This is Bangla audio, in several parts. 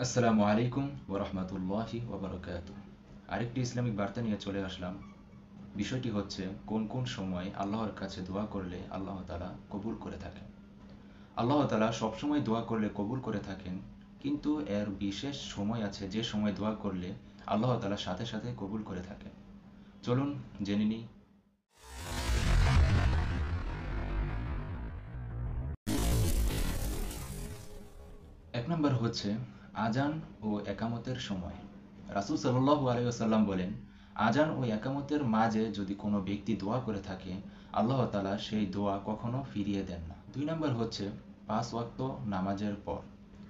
আসসালামু আলাইকুম ওয়া রাহমাতুল্লাহি ওয়া বারাকাতুহু। আরেকটি ইসলামিক বার্তা নিয়ে চলে আসলাম। বিষয়টি হচ্ছে কোন কোন সময় আল্লাহর কাছে দোয়া করলে আল্লাহ তাআলা কবুল করে থাকেন। আল্লাহ তাআলা সবসময় দোয়া করলে কবুল করে থাকেন, কিন্তু এর বিশেষ সময় আছে যে সময় দোয়া করলে আল্লাহ তাআলা সাথে সাথে কবুল করে থাকেন। চলুন জেনে নিই। এক নম্বর হচ্ছে আজান ও একামতের সময়। রাসূল সাল্লাল্লাহু আলাইহি ওয়াসাল্লাম বলেন, আজান ও একামতের মাঝে যদি কোনো ব্যক্তি দোয়া করে থাকে, আল্লাহ তাআলা সেই দোয়া কখনো ফিরিয়ে দেন না। দুই নম্বর হচ্ছে ৫ ওয়াক্ত নামাজের পর।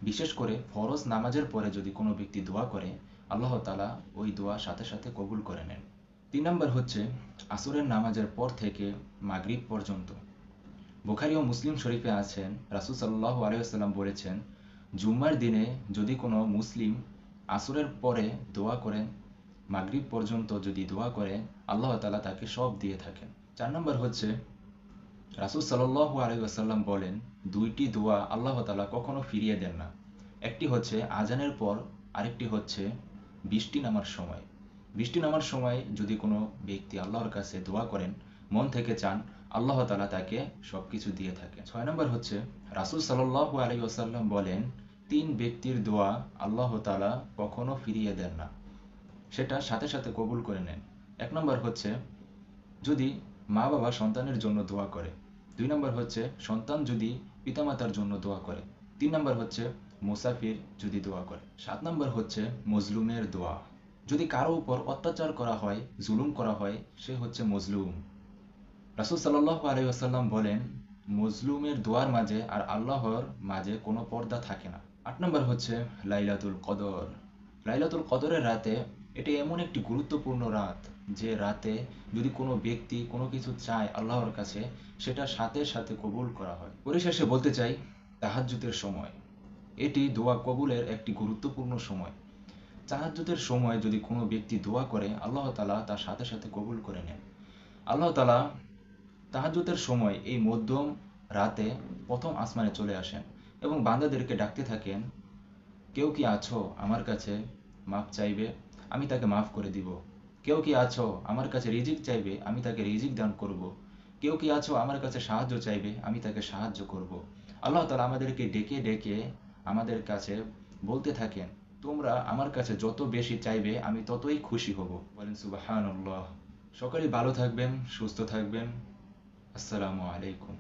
বিশেষ করে ফরজ নামাজের পরে যদি কোনো ব্যক্তি দোয়া করে, আল্লাহ তাআলা ওই দোয়া সাথে সাথে কবুল করে নেন। ৩ নম্বর হচ্ছে আসরের নামাজের পর থেকে মাগরিব পর্যন্ত। বুখারী ও মুসলিম শরীফে আছেন, রাসূল সাল্লাল্লাহু আলাইহি ওয়াসাল্লাম বলেছেন, জুম্মার দিনে যদি কোনো মুসলিম আসরের পরে দোয়া করেন, মাগরিব পর্যন্ত যদি দোয়া করে, আল্লাহ তাআলা তাকে সব দিয়ে থাকেন। ৪ নম্বর হচ্ছে রাসূল সাল্লাল্লাহু আলাইহি ওয়াসাল্লাম বলেন, দুইটি দোয়া আল্লাহ তাআলা কখনো ফিরিয়ে দেন না। একটি হচ্ছে আজানের পর, আরেকটি হচ্ছে বৃষ্টি নামার সময়। বৃষ্টি নামার সময় যদি কোনো ব্যক্তি আল্লাহর কাছে দোয়া করেন, মন থেকে চান, আল্লাহ তাআলা তাকে সবকিছু দিয়ে থাকেন। ৬ নম্বর হচ্ছে রাসূল সাল্লাল্লাহু আলাইহি ওয়াসাল্লাম বলেন, তিন ব্যক্তির দোয়া আল্লাহ তাআলা কখনো ফিরিয়ে দেন না, সেটা সাথে সাথে কবুল করে নেন। ১ নম্বর হচ্ছে যদি মা-বাবা সন্তানের জন্য দোয়া করে। ২ নম্বর হচ্ছে সন্তান যদি পিতামাতার জন্য দোয়া করে। ৩ নম্বর হচ্ছে মুসাফির যদি দোয়া করে। ৭ নম্বর হচ্ছে মজলুমের দোয়া। যদি কারো উপর অত্যাচার করা হয়, জুলুম করা হয়, সে হচ্ছে মজলুম। রাসূল সাল্লাল্লাহু আলাইহি ওয়াসাল্লাম বলেন, মজলুমের দোয়ার মাঝে আর আল্লাহর মাঝে কোনো পর্দা থাকে না। ৮ নম্বর হচ্ছে লাইলাতুল কদর। লাইলাতুল কদরের রাতে এটি এমন একটি গুরুত্বপূর্ণ রাত, যে রাতে যদি কোনো ব্যক্তি কোনো কিছু চায় আল্লাহর কাছে, সেটা সাথে সাথে কবুল করা হয়। পরিশেষে বলতে চাই, তাহাজ্জুদের সময় এটি দোয়া কবুলের একটি গুরুত্বপূর্ণ সময়। তাহাজ্জুদের সময় যদি কোনো ব্যক্তি দোয়া করে, আল্লাহ তাআলা তার সাথে সাথে কবুল করে নেন। আল্লাহ তাআলা তাহাজ্জুদের সময় এই মধ্যম রাতে প্রথম আসমানে চলে আসেন এবং বান্দাদেরকে ডাকতে থাকেন, কেউ কি আছো আমার কাছে মাফ চাইবে, আমি তাকে মাফ করে দিব। কেউ কি আছো আমার কাছে রিজিক চাইবে, আমি তাকে রিজিক দান করব। কেউ কি আছো আমার কাছে সাহায্য চাইবে, আমি তাকে সাহায্য করব। আল্লাহ তাআলা আমাদেরকে ডেকে ডেকে আমাদের কাছে বলতে থাকেন, তোমরা আমার কাছে যত বেশি চাইবে আমি ততই খুশি হব। বলেন সুবহানাল্লাহ। সকলেই ভালো থাকবেন, সুস্থ থাকবেন। আসসালামু আলাইকুম।